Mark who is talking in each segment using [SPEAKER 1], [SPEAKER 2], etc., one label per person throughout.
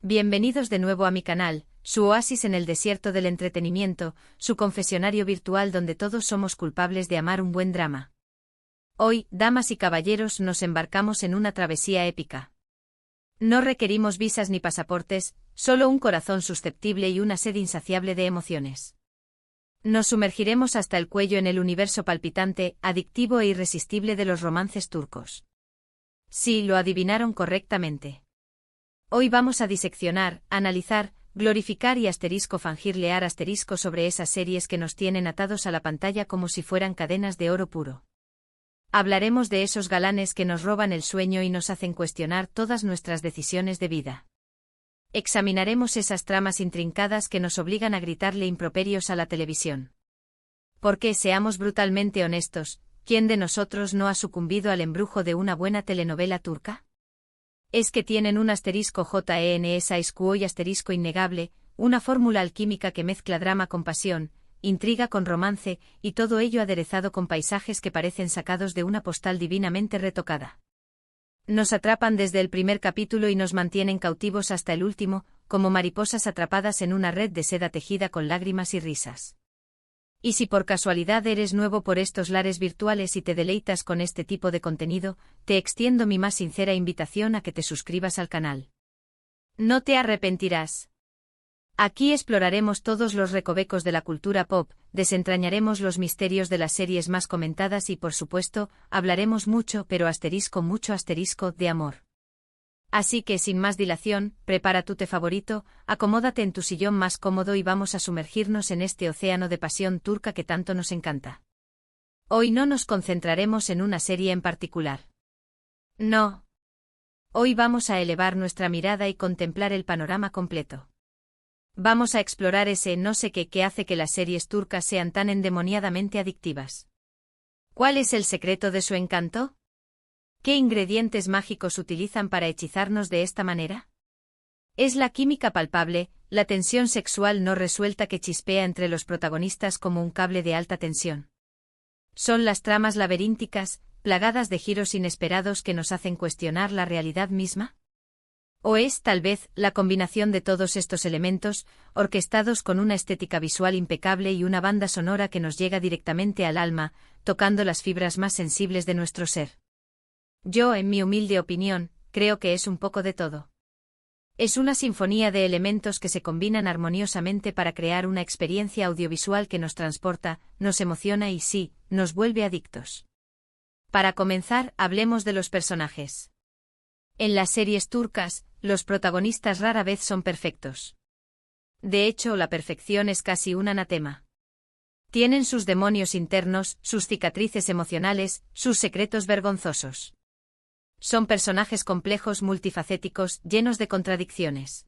[SPEAKER 1] Bienvenidos de nuevo a mi canal, su oasis en el desierto del entretenimiento, su confesionario virtual donde todos somos culpables de amar un buen drama. Hoy, damas y caballeros, nos embarcamos en una travesía épica. No requerimos visas ni pasaportes, solo un corazón susceptible y una sed insaciable de emociones. Nos sumergiremos hasta el cuello en el universo palpitante, adictivo e irresistible de los romances turcos. Sí, lo adivinaron correctamente. Hoy vamos a diseccionar, analizar, glorificar y fangirlear sobre esas series que nos tienen atados a la pantalla como si fueran cadenas de oro puro. Hablaremos de esos galanes que nos roban el sueño y nos hacen cuestionar todas nuestras decisiones de vida. Examinaremos esas tramas intrincadas que nos obligan a gritarle improperios a la televisión. Porque, seamos brutalmente honestos, ¿quién de nosotros no ha sucumbido al embrujo de una buena telenovela turca? Es que tienen un *JENS y asterisco innegable, una fórmula alquímica que mezcla drama con pasión, intriga con romance, y todo ello aderezado con paisajes que parecen sacados de una postal divinamente retocada. Nos atrapan desde el primer capítulo y nos mantienen cautivos hasta el último, como mariposas atrapadas en una red de seda tejida con lágrimas y risas. Y si por casualidad eres nuevo por estos lares virtuales y te deleitas con este tipo de contenido, te extiendo mi más sincera invitación a que te suscribas al canal. No te arrepentirás. Aquí exploraremos todos los recovecos de la cultura pop, desentrañaremos los misterios de las series más comentadas y por supuesto, hablaremos mucho de amor. Así que sin más dilación, prepara tu té favorito, acomódate en tu sillón más cómodo y vamos a sumergirnos en este océano de pasión turca que tanto nos encanta. Hoy no nos concentraremos en una serie en particular. No. Hoy vamos a elevar nuestra mirada y contemplar el panorama completo. Vamos a explorar ese no sé qué que hace que las series turcas sean tan endemoniadamente adictivas. ¿Cuál es el secreto de su encanto? ¿Qué ingredientes mágicos utilizan para hechizarnos de esta manera? Es la química palpable, la tensión sexual no resuelta que chispea entre los protagonistas como un cable de alta tensión. Son las tramas laberínticas, plagadas de giros inesperados que nos hacen cuestionar la realidad misma. ¿O es, tal vez, la combinación de todos estos elementos, orquestados con una estética visual impecable y una banda sonora que nos llega directamente al alma, tocando las fibras más sensibles de nuestro ser? Yo, en mi humilde opinión, creo que es un poco de todo. Es una sinfonía de elementos que se combinan armoniosamente para crear una experiencia audiovisual que nos transporta, nos emociona y sí, nos vuelve adictos. Para comenzar, hablemos de los personajes. En las series turcas, los protagonistas rara vez son perfectos. De hecho, la perfección es casi un anatema. Tienen sus demonios internos, sus cicatrices emocionales, sus secretos vergonzosos. Son personajes complejos, multifacéticos, llenos de contradicciones.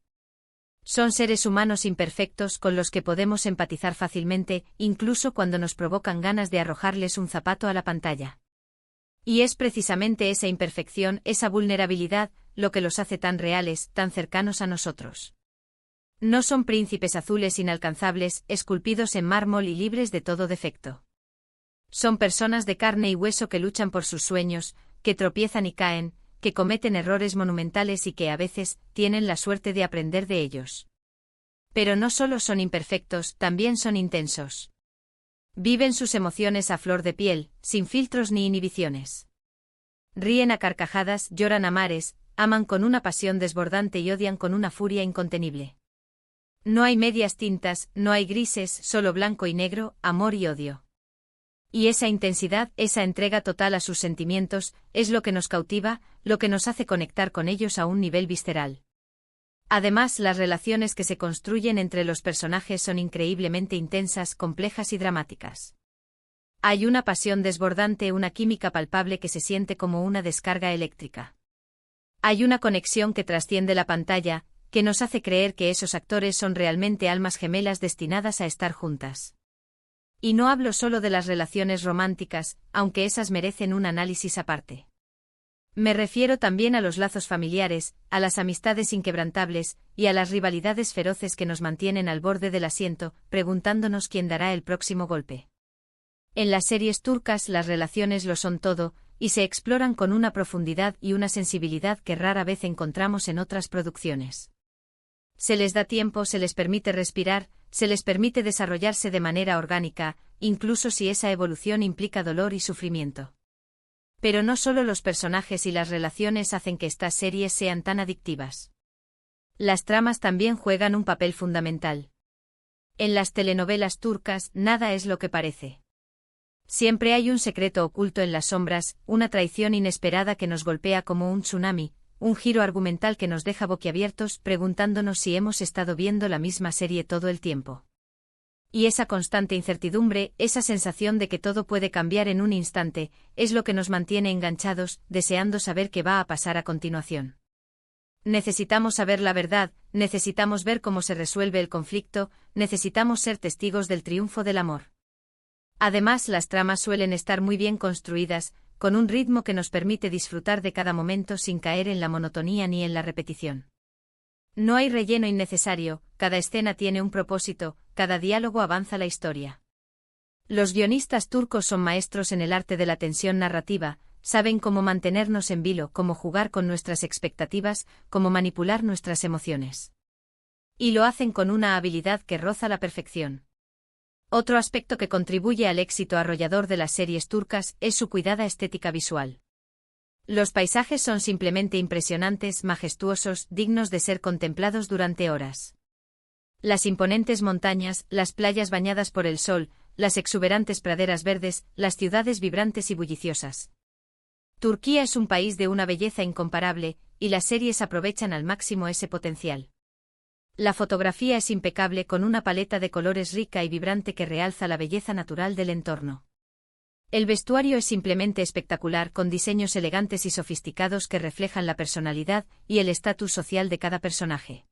[SPEAKER 1] Son seres humanos imperfectos con los que podemos empatizar fácilmente, incluso cuando nos provocan ganas de arrojarles un zapato a la pantalla. Y es precisamente esa imperfección, esa vulnerabilidad, lo que los hace tan reales, tan cercanos a nosotros. No son príncipes azules inalcanzables, esculpidos en mármol y libres de todo defecto. Son personas de carne y hueso que luchan por sus sueños, que tropiezan y caen, que cometen errores monumentales y que a veces tienen la suerte de aprender de ellos. Pero no solo son imperfectos, también son intensos. Viven sus emociones a flor de piel, sin filtros ni inhibiciones. Ríen a carcajadas, lloran a mares, aman con una pasión desbordante y odian con una furia incontenible. No hay medias tintas, no hay grises, solo blanco y negro, amor y odio. Y esa intensidad, esa entrega total a sus sentimientos, es lo que nos cautiva, lo que nos hace conectar con ellos a un nivel visceral. Además, las relaciones que se construyen entre los personajes son increíblemente intensas, complejas y dramáticas. Hay una pasión desbordante, una química palpable que se siente como una descarga eléctrica. Hay una conexión que trasciende la pantalla, que nos hace creer que esos actores son realmente almas gemelas destinadas a estar juntas. Y no hablo solo de las relaciones románticas, aunque esas merecen un análisis aparte. Me refiero también a los lazos familiares, a las amistades inquebrantables, y a las rivalidades feroces que nos mantienen al borde del asiento, preguntándonos quién dará el próximo golpe. En las series turcas las relaciones lo son todo, y se exploran con una profundidad y una sensibilidad que rara vez encontramos en otras producciones. Se les da tiempo, se les permite respirar, se les permite desarrollarse de manera orgánica, incluso si esa evolución implica dolor y sufrimiento. Pero no solo los personajes y las relaciones hacen que estas series sean tan adictivas. Las tramas también juegan un papel fundamental. En las telenovelas turcas, nada es lo que parece. Siempre hay un secreto oculto en las sombras, una traición inesperada que nos golpea como un tsunami, un giro argumental que nos deja boquiabiertos preguntándonos si hemos estado viendo la misma serie todo el tiempo. Y esa constante incertidumbre, esa sensación de que todo puede cambiar en un instante, es lo que nos mantiene enganchados, deseando saber qué va a pasar a continuación. Necesitamos saber la verdad, necesitamos ver cómo se resuelve el conflicto, necesitamos ser testigos del triunfo del amor. Además, las tramas suelen estar muy bien construidas, con un ritmo que nos permite disfrutar de cada momento sin caer en la monotonía ni en la repetición. No hay relleno innecesario, cada escena tiene un propósito, cada diálogo avanza la historia. Los guionistas turcos son maestros en el arte de la tensión narrativa, saben cómo mantenernos en vilo, cómo jugar con nuestras expectativas, cómo manipular nuestras emociones. Y lo hacen con una habilidad que roza la perfección. Otro aspecto que contribuye al éxito arrollador de las series turcas es su cuidada estética visual. Los paisajes son simplemente impresionantes, majestuosos, dignos de ser contemplados durante horas. Las imponentes montañas, las playas bañadas por el sol, las exuberantes praderas verdes, las ciudades vibrantes y bulliciosas. Turquía es un país de una belleza incomparable, y las series aprovechan al máximo ese potencial. La fotografía es impecable con una paleta de colores rica y vibrante que realza la belleza natural del entorno. El vestuario es simplemente espectacular con diseños elegantes y sofisticados que reflejan la personalidad y el estatus social de cada personaje.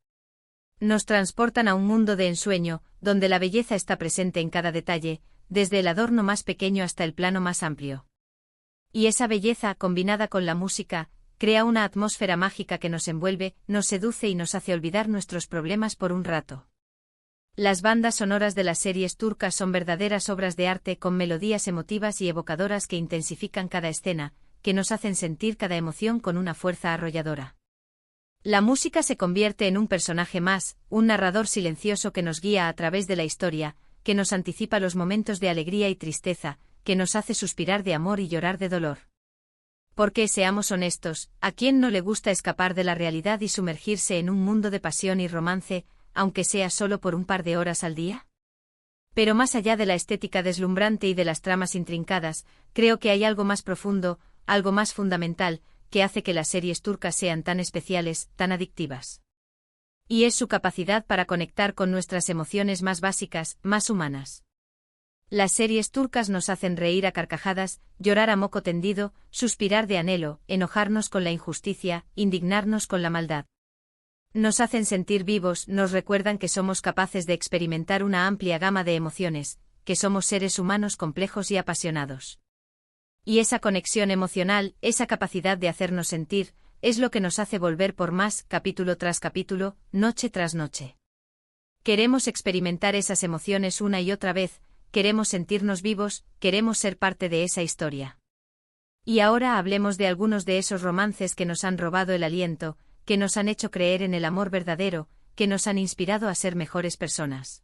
[SPEAKER 1] Nos transportan a un mundo de ensueño, donde la belleza está presente en cada detalle, desde el adorno más pequeño hasta el plano más amplio. Y esa belleza, combinada con la música, crea una atmósfera mágica que nos envuelve, nos seduce y nos hace olvidar nuestros problemas por un rato. Las bandas sonoras de las series turcas son verdaderas obras de arte con melodías emotivas y evocadoras que intensifican cada escena, que nos hacen sentir cada emoción con una fuerza arrolladora. La música se convierte en un personaje más, un narrador silencioso que nos guía a través de la historia, que nos anticipa los momentos de alegría y tristeza, que nos hace suspirar de amor y llorar de dolor. Porque, seamos honestos, ¿a quién no le gusta escapar de la realidad y sumergirse en un mundo de pasión y romance, aunque sea solo por un par de horas al día? Pero más allá de la estética deslumbrante y de las tramas intrincadas, creo que hay algo más profundo, algo más fundamental, que hace que las series turcas sean tan especiales, tan adictivas. Y es su capacidad para conectar con nuestras emociones más básicas, más humanas. Las series turcas nos hacen reír a carcajadas, llorar a moco tendido, suspirar de anhelo, enojarnos con la injusticia, indignarnos con la maldad. Nos hacen sentir vivos, nos recuerdan que somos capaces de experimentar una amplia gama de emociones, que somos seres humanos complejos y apasionados. Y esa conexión emocional, esa capacidad de hacernos sentir, es lo que nos hace volver por más, capítulo tras capítulo, noche tras noche. Queremos experimentar esas emociones una y otra vez, queremos sentirnos vivos, queremos ser parte de esa historia. Y ahora hablemos de algunos de esos romances que nos han robado el aliento, que nos han hecho creer en el amor verdadero, que nos han inspirado a ser mejores personas.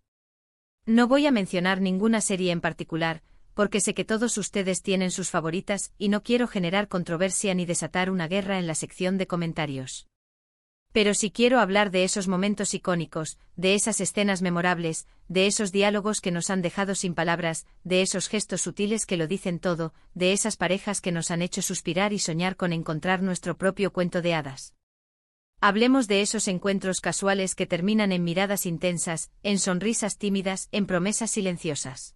[SPEAKER 1] No voy a mencionar ninguna serie en particular, porque sé que todos ustedes tienen sus favoritas y no quiero generar controversia ni desatar una guerra en la sección de comentarios. Pero sí quiero hablar de esos momentos icónicos, de esas escenas memorables, de esos diálogos que nos han dejado sin palabras, de esos gestos sutiles que lo dicen todo, de esas parejas que nos han hecho suspirar y soñar con encontrar nuestro propio cuento de hadas. Hablemos de esos encuentros casuales que terminan en miradas intensas, en sonrisas tímidas, en promesas silenciosas.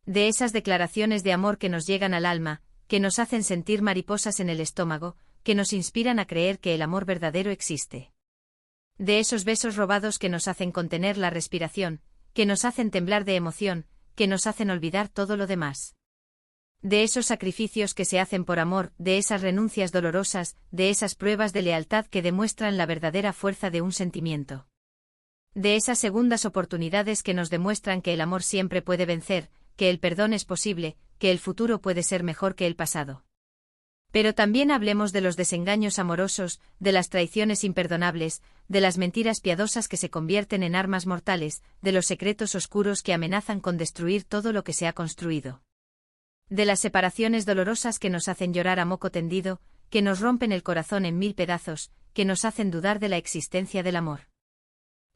[SPEAKER 1] De esas declaraciones de amor que nos llegan al alma, que nos hacen sentir mariposas en el estómago, que nos inspiran a creer que el amor verdadero existe. De esos besos robados que nos hacen contener la respiración, que nos hacen temblar de emoción, que nos hacen olvidar todo lo demás. De esos sacrificios que se hacen por amor, de esas renuncias dolorosas, de esas pruebas de lealtad que demuestran la verdadera fuerza de un sentimiento. De esas segundas oportunidades que nos demuestran que el amor siempre puede vencer, que el perdón es posible, que el futuro puede ser mejor que el pasado. Pero también hablemos de los desengaños amorosos, de las traiciones imperdonables, de las mentiras piadosas que se convierten en armas mortales, de los secretos oscuros que amenazan con destruir todo lo que se ha construido. De las separaciones dolorosas que nos hacen llorar a moco tendido, que nos rompen el corazón en 1000 pedazos, que nos hacen dudar de la existencia del amor.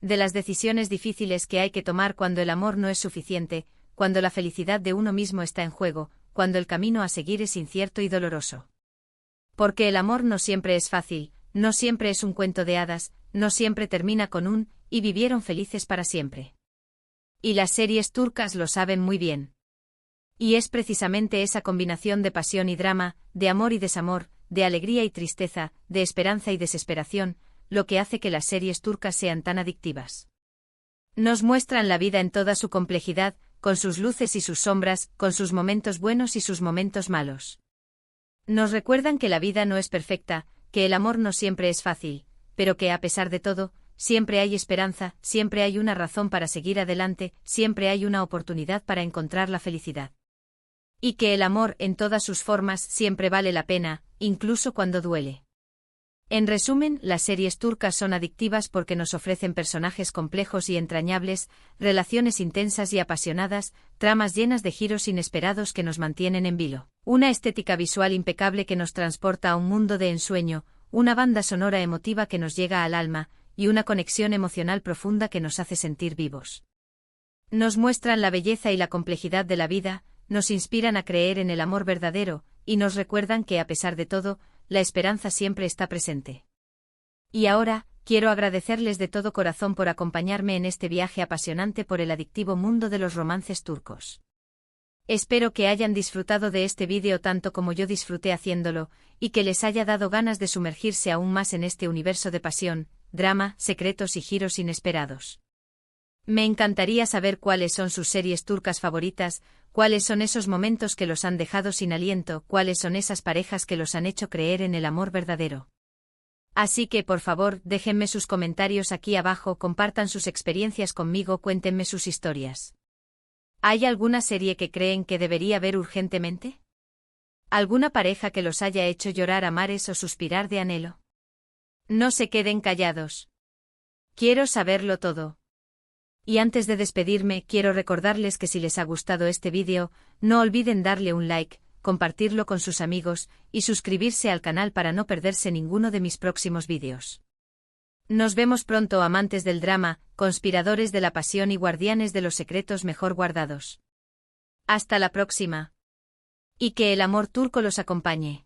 [SPEAKER 1] De las decisiones difíciles que hay que tomar cuando el amor no es suficiente, cuando la felicidad de uno mismo está en juego, cuando el camino a seguir es incierto y doloroso. Porque el amor no siempre es fácil, no siempre es un cuento de hadas, no siempre termina con un "y vivieron felices para siempre". Y las series turcas lo saben muy bien. Y es precisamente esa combinación de pasión y drama, de amor y desamor, de alegría y tristeza, de esperanza y desesperación, lo que hace que las series turcas sean tan adictivas. Nos muestran la vida en toda su complejidad, con sus luces y sus sombras, con sus momentos buenos y sus momentos malos. Nos recuerdan que la vida no es perfecta, que el amor no siempre es fácil, pero que a pesar de todo, siempre hay esperanza, siempre hay una razón para seguir adelante, siempre hay una oportunidad para encontrar la felicidad. Y que el amor, en todas sus formas, siempre vale la pena, incluso cuando duele. En resumen, las series turcas son adictivas porque nos ofrecen personajes complejos y entrañables, relaciones intensas y apasionadas, tramas llenas de giros inesperados que nos mantienen en vilo, una estética visual impecable que nos transporta a un mundo de ensueño, una banda sonora emotiva que nos llega al alma, y una conexión emocional profunda que nos hace sentir vivos. Nos muestran la belleza y la complejidad de la vida, nos inspiran a creer en el amor verdadero, y nos recuerdan que a pesar de todo, la esperanza siempre está presente. Y ahora, quiero agradecerles de todo corazón por acompañarme en este viaje apasionante por el adictivo mundo de los romances turcos. Espero que hayan disfrutado de este vídeo tanto como yo disfruté haciéndolo, y que les haya dado ganas de sumergirse aún más en este universo de pasión, drama, secretos y giros inesperados. Me encantaría saber cuáles son sus series turcas favoritas, cuáles son esos momentos que los han dejado sin aliento, cuáles son esas parejas que los han hecho creer en el amor verdadero. Así que por favor, déjenme sus comentarios aquí abajo, compartan sus experiencias conmigo, cuéntenme sus historias. ¿Hay alguna serie que creen que debería ver urgentemente? ¿Alguna pareja que los haya hecho llorar a mares o suspirar de anhelo? No se queden callados. Quiero saberlo todo. Y antes de despedirme, quiero recordarles que si les ha gustado este vídeo, no olviden darle un like, compartirlo con sus amigos, y suscribirse al canal para no perderse ninguno de mis próximos vídeos. Nos vemos pronto, amantes del drama, conspiradores de la pasión y guardianes de los secretos mejor guardados. Hasta la próxima. Y que el amor turco los acompañe.